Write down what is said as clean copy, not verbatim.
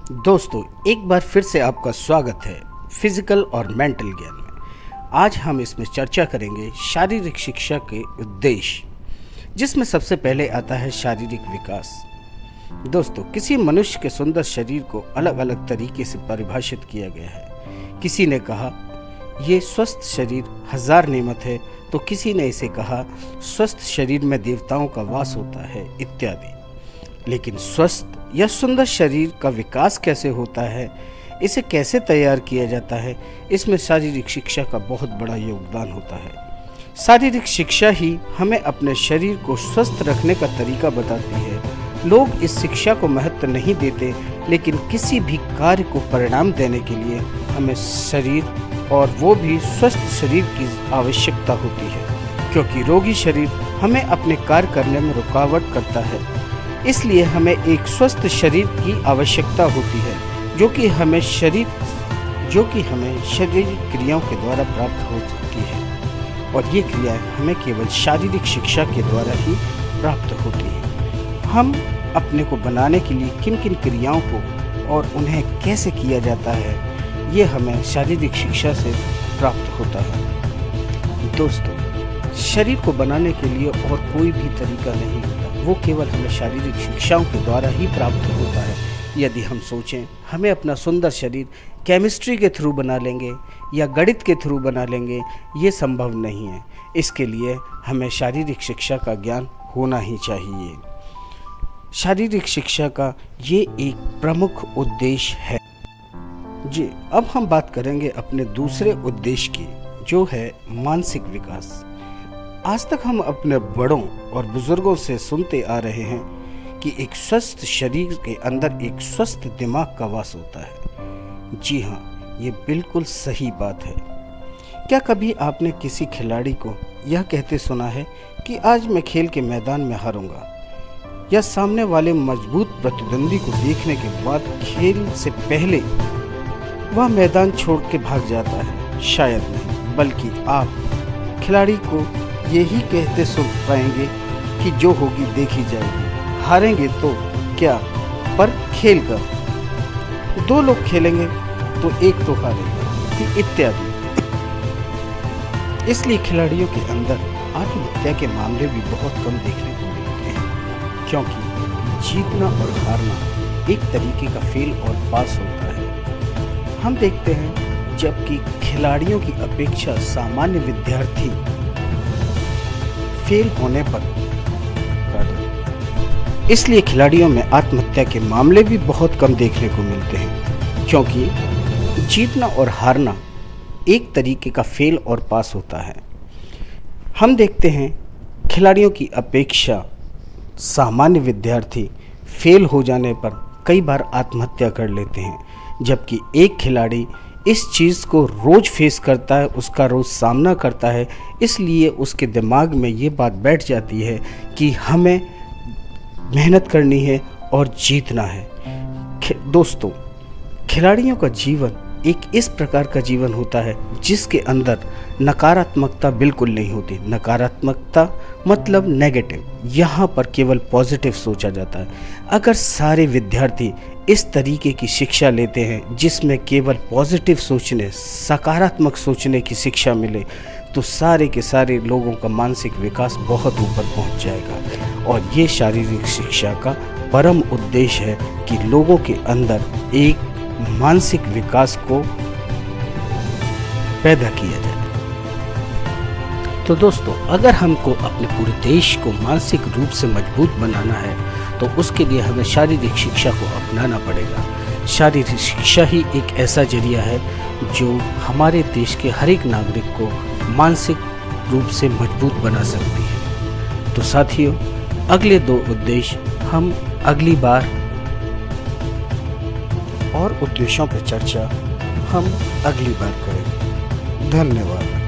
दोस्तों, एक बार फिर से आपका स्वागत है फिजिकल और मेंटल ज्ञान में। आज हम इसमें चर्चा करेंगे शारीरिक शिक्षा के उद्देश्य, जिसमें सबसे पहले आता है शारीरिक विकास। दोस्तों, किसी मनुष्य के सुंदर शरीर को अलग अलग तरीके से परिभाषित किया गया है। किसी ने कहा ये स्वस्थ शरीर 1000 नेमत है, तो किसी ने इसे कहा स्वस्थ शरीर में देवताओं का वास होता है इत्यादि। लेकिन स्वस्थ या सुंदर शरीर का विकास कैसे होता है, इसे कैसे तैयार किया जाता है, इसमें शारीरिक शिक्षा का बहुत बड़ा योगदान होता है। शारीरिक शिक्षा ही हमें अपने शरीर को स्वस्थ रखने का तरीका बताती है। लोग इस शिक्षा को महत्व नहीं देते, लेकिन किसी भी कार्य को परिणाम देने के लिए हमें शरीर, और वो भी स्वस्थ शरीर की आवश्यकता होती है, क्योंकि रोगी शरीर हमें अपने कार्य करने में रुकावट करता है। इसलिए हमें एक स्वस्थ शरीर की आवश्यकता होती है, जो कि हमें शारीरिक क्रियाओं के द्वारा प्राप्त हो सकती है। और ये क्रियाएं हमें केवल शारीरिक शिक्षा के द्वारा ही प्राप्त होती है। हम अपने को बनाने के लिए किन किन क्रियाओं को और उन्हें कैसे किया जाता है, ये हमें शारीरिक शिक्षा से प्राप्त होता है। दोस्तों, शरीर को बनाने के लिए और कोई भी तरीका नहीं होता, वो केवल हमें शारीरिक शिक्षाओं के द्वारा ही प्राप्त होता है। यदि हम सोचें हमें अपना सुंदर शरीर केमिस्ट्री के थ्रू बना लेंगे या गणित के थ्रू बना लेंगे, ये संभव नहीं है। इसके लिए हमें शारीरिक शिक्षा का ज्ञान होना ही चाहिए। शारीरिक शिक्षा का ये एक प्रमुख उद्देश्य है। जी, अब हम बात करेंगे अपने दूसरे उद्देश्य की, जो है मानसिक विकास। आज तक हम अपने बड़ों और बुजुर्गों से सुनते आ रहे हैं कि एक स्वस्थ शरीर के अंदर एक स्वस्थ दिमाग का वास होता है। जी हाँ, ये बिल्कुल सही बात है। क्या कभी आपने किसी खिलाड़ी को यह कहते सुना है कि आज मैं खेल के मैदान में हारूंगा, या सामने वाले मजबूत प्रतिद्वंदी को देखने के बाद खेल से पहले वह मैदान छोड़ के भाग जाता है? शायद नहीं, बल्कि आप खिलाड़ी को यही कहते सुन पाएंगे कि जो होगी देखी जाएगी, हारेंगे तो क्या, पर खेल कर 2 लोग खेलेंगे तो एक तो हारेगा इत्यादि। इसलिए खिलाड़ियों के अंदर आत्महत्या के मामले भी बहुत कम देखने को मिलते हैं, क्योंकि जीतना और हारना एक तरीके का फेल और पास होता है। हम देखते हैं जबकि खिलाड़ियों की अपेक्षा सामान्य विद्यार्थी फेल होने पर, इसलिए खिलाड़ियों में आत्महत्या के मामले भी बहुत कम देखने को मिलते हैं, क्योंकि जीतना और हारना एक तरीके का फेल और पास होता है। हम देखते हैं खिलाड़ियों की अपेक्षा सामान्य विद्यार्थी फेल हो जाने पर कई बार आत्महत्या कर लेते हैं, जबकि एक खिलाड़ी इस चीज़ को रोज़ फेस करता है, उसका रोज़ सामना करता है, इसलिए उसके दिमाग में ये बात बैठ जाती है कि हमें मेहनत करनी है और जीतना है। दोस्तों, खिलाड़ियों का जीवन एक इस प्रकार का जीवन होता है जिसके अंदर नकारात्मकता बिल्कुल नहीं होती। नकारात्मकता मतलब नेगेटिव, यहाँ पर केवल पॉजिटिव सोचा जाता है। अगर सारे विद्यार्थी इस तरीके की शिक्षा लेते हैं जिसमें केवल पॉजिटिव सोचने, सकारात्मक सोचने की शिक्षा मिले, तो सारे के सारे लोगों का मानसिक विकास बहुत ऊपर पहुंच जाएगा। और ये शारीरिक शिक्षा का परम उद्देश्य है कि लोगों के अंदर एक मानसिक विकास को पैदा किया जाए। तो दोस्तों, अगर हमको अपने पूरे देश को मानसिक रूप से मजबूत बनाना है, तो उसके लिए हमें शारीरिक शिक्षा को अपनाना पड़ेगा। शारीरिक शिक्षा ही एक ऐसा जरिया है जो हमारे देश के हर एक नागरिक को मानसिक रूप से मजबूत बना सकती है। तो साथियों, अगले 2 उद्देश्य हम अगली बार, और उद्देश्यों पर चर्चा हम अगली बार करेंगे। धन्यवाद।